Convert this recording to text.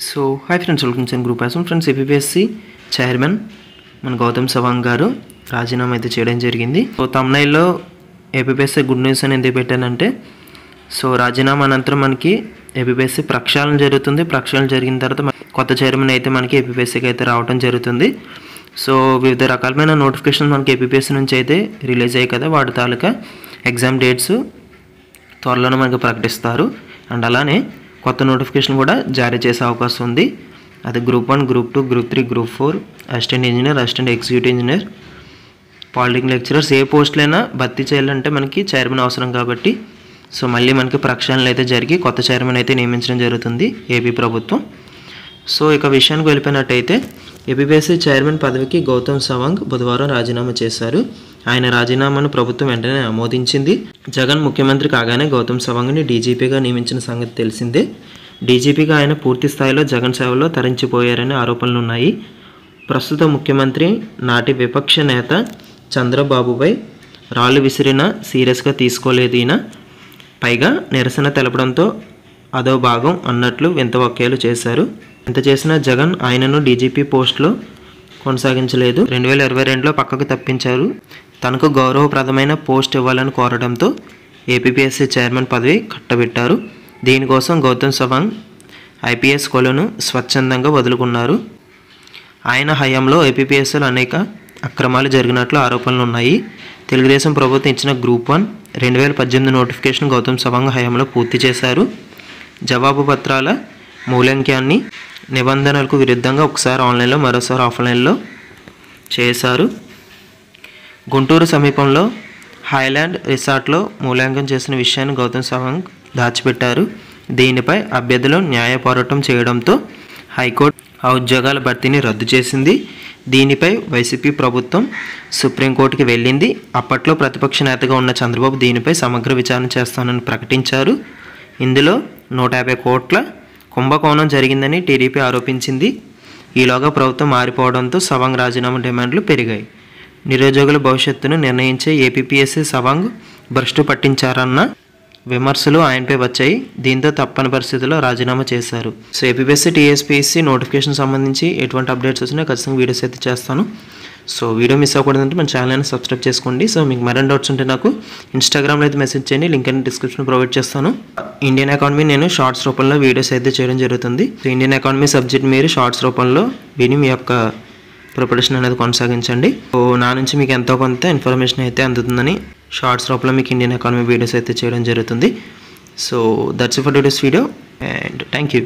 So hi friends, welcome to group యాసం. Friends, APSC chairman మన గౌతమ్ సవాంగ్ గారు రాజీనామా అయితే చేయడం జరిగింది. సో తమ్నైల్లో ఏపీఎస్సి గుడ్ న్యూస్ అని ఎందుకు పెట్టానంటే, సో రాజీనామా అనంతరం మనకి ఏపీఎస్సి ప్రక్షాళన జరుగుతుంది. ప్రక్షాళన జరిగిన తర్వాత కొత్త చైర్మన్ అయితే మనకి ఏపీఎస్సికి అయితే రావడం జరుగుతుంది. సో వివిధ రకాలమైన నోటిఫికేషన్ మనకి ఏపీఎస్సి నుంచి అయితే రిలీజ్ అయ్యాయి కదా, వాటి తాలూకా ఎగ్జామ్ డేట్స్ త్వరలోనే మనకి ప్రకటిస్తారు. అండ్ అలానే కొత్త నోటిఫికేషన్ కూడా జారీ చేసే అవకాశం ఉంది. అది group 1, group 2, group 3, group 4, assistant engineer, assistant executive engineer, polytechnic lecturers ఏ పోస్టులైనా భర్తీ చేయాలంటే మనకి చైర్మన్ అవసరం కాబట్టి సో మళ్ళీ మనకి ప్రక్షాళనలు అయితే జరిగి కొత్త చైర్మన్ అయితే నియమించడం జరుగుతుంది ఏపీ ప్రభుత్వం. సో ఇక విషయానికి వెళ్ళిపోయినట్టయితే ఏపీఎస్సి చైర్మన్ పదవికి గౌతమ్ సవాంగ్ బుధవారం రాజీనామా చేశారు. ఆయన రాజీనామాను ప్రభుత్వం వెంటనే ఆమోదించింది. జగన్ ముఖ్యమంత్రి కాగానే గౌతమ్ సవాంగ్ని డీజీపీగా నియమించిన సంగతి తెలిసిందే. డీజీపీగా ఆయన పూర్తి స్థాయిలో జగన్ సేవలో తరించిపోయారనే ఆరోపణలు ఉన్నాయి. ప్రస్తుత ముఖ్యమంత్రి నాటి విపక్ష నేత చంద్రబాబుపై రాళ్లు విసిరినా సీరియస్గా తీసుకోలేదు ఈయన. పైగా నిరసన తెలపడంతో అదో భాగం అన్నట్లు వింత వ్యాఖ్యలు చేశారు. ఎంత చేసినా జగన్ ఆయనను డీజీపీ పోస్టులో కొనసాగించలేదు. 2022లో పక్కకు తప్పించారు. తనకు గౌరవప్రదమైన పోస్ట్ ఇవ్వాలని కోరడంతో ఏపీఎస్సి చైర్మన్ పదవి కట్టబెట్టారు. దీనికోసం గౌతమ్ సవాంగ్ ఐపీఎస్ కొలను స్వచ్ఛందంగా వదులుకున్నారు. ఆయన హయాంలో ఏపీఎస్సిలో అనేక అక్రమాలు జరిగినట్లు ఆరోపణలు ఉన్నాయి. తెలుగుదేశం ప్రభుత్వం ఇచ్చిన గ్రూప్ 1 2018 నోటిఫికేషన్ గౌతమ్ సవాంగ్ హయాంలో పూర్తి చేశారు. జవాబు పత్రాల మూల్యాంకనాన్ని నిబంధనలకు విరుద్ధంగా ఒకసారి ఆన్లైన్లో మరోసారి ఆఫ్లైన్లో చేశారు. గుంటూరు సమీపంలో హైలాండ్ రిసార్ట్లో మూల్యాంకనం చేసిన విషయాన్ని గౌతమ్ సవాంగ్ దాచిపెట్టారు. దీనిపై అభ్యర్థులు న్యాయ పోరాటం చేయడంతో హైకోర్టు ఆ ఉద్యోగాల భర్తీని రద్దు చేసింది. దీనిపై వైసీపీ ప్రభుత్వం సుప్రీంకోర్టుకి వెళ్ళింది. అప్పట్లో ప్రతిపక్ష నేతగా ఉన్న చంద్రబాబు దీనిపై సమగ్ర విచారణ చేస్తానని ప్రకటించారు. ఇందులో 150 కోట్ల కుంభకోణం జరిగిందని టీడీపీ ఆరోపించింది. ఈలోగా ప్రభుత్వం మారిపోవడంతో సవాంగ్ రాజీనామా డిమాండ్లు పెరిగాయి. నిరుద్యోగుల భవిష్యత్తును నిర్ణయించే ఏపీఎస్సి సవాంగ్ భ్రష్టు పట్టించారన్న విమర్శలు ఆయనపై వచ్చాయి. దీంతో తప్పని పరిస్థితుల్లో రాజీనామా చేశారు. సో ఏపీఎస్సి టీఎస్పీఎస్సి నోటిఫికేషన్ సంబంధించి ఎటువంటి అప్డేట్స్ వచ్చినా ఖచ్చితంగా వీడియోస్ అయితే చేస్తాను. సో వీడియో మిస్ అవ్వకూడదంటే మన ఛానల్ని సబ్స్క్రైబ్ చేసుకోండి. సో మీకు మరిన్ని డౌట్స్ ఉంటే నాకు ఇన్స్టాగ్రామ్లో అయితే మెసేజ్ చేయండి, లింక్ అనేది డిస్క్రిప్షన్ ప్రొవైడ్ చేస్తాను. ఇండియన్ ఎకానమీ నేను షార్ట్స్ రూపంలో వీడియోస్ అయితే చేయడం జరుగుతుంది. సో ఇండియన్ ఎకానమీ సబ్జెక్ట్ మీరు షార్ట్స్ రూపంలో విని మీ యొక్క ప్రిపరేషన్ అనేది కొనసాగించండి. సో నా నుంచి మీకు ఎంతో కొంత ఇన్ఫర్మేషన్ అయితే అందుతుందని షార్ట్స్ రూపంలో మీకు ఇండియన్ ఎకానమీ వీడియోస్ అయితే చేయడం జరుగుతుంది. So that's it for today's video and thank you.